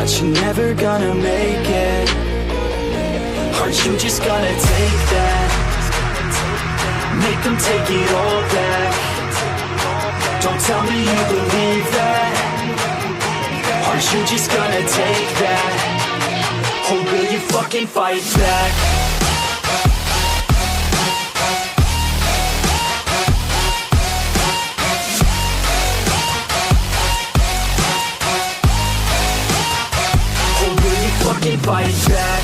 but you're never gonna make it. Aren't you just gonna take that? Make them take it all back. Don't tell me you believe that. Aren't you just gonna take that? Or will you fucking fight back? Or will you fucking fight back?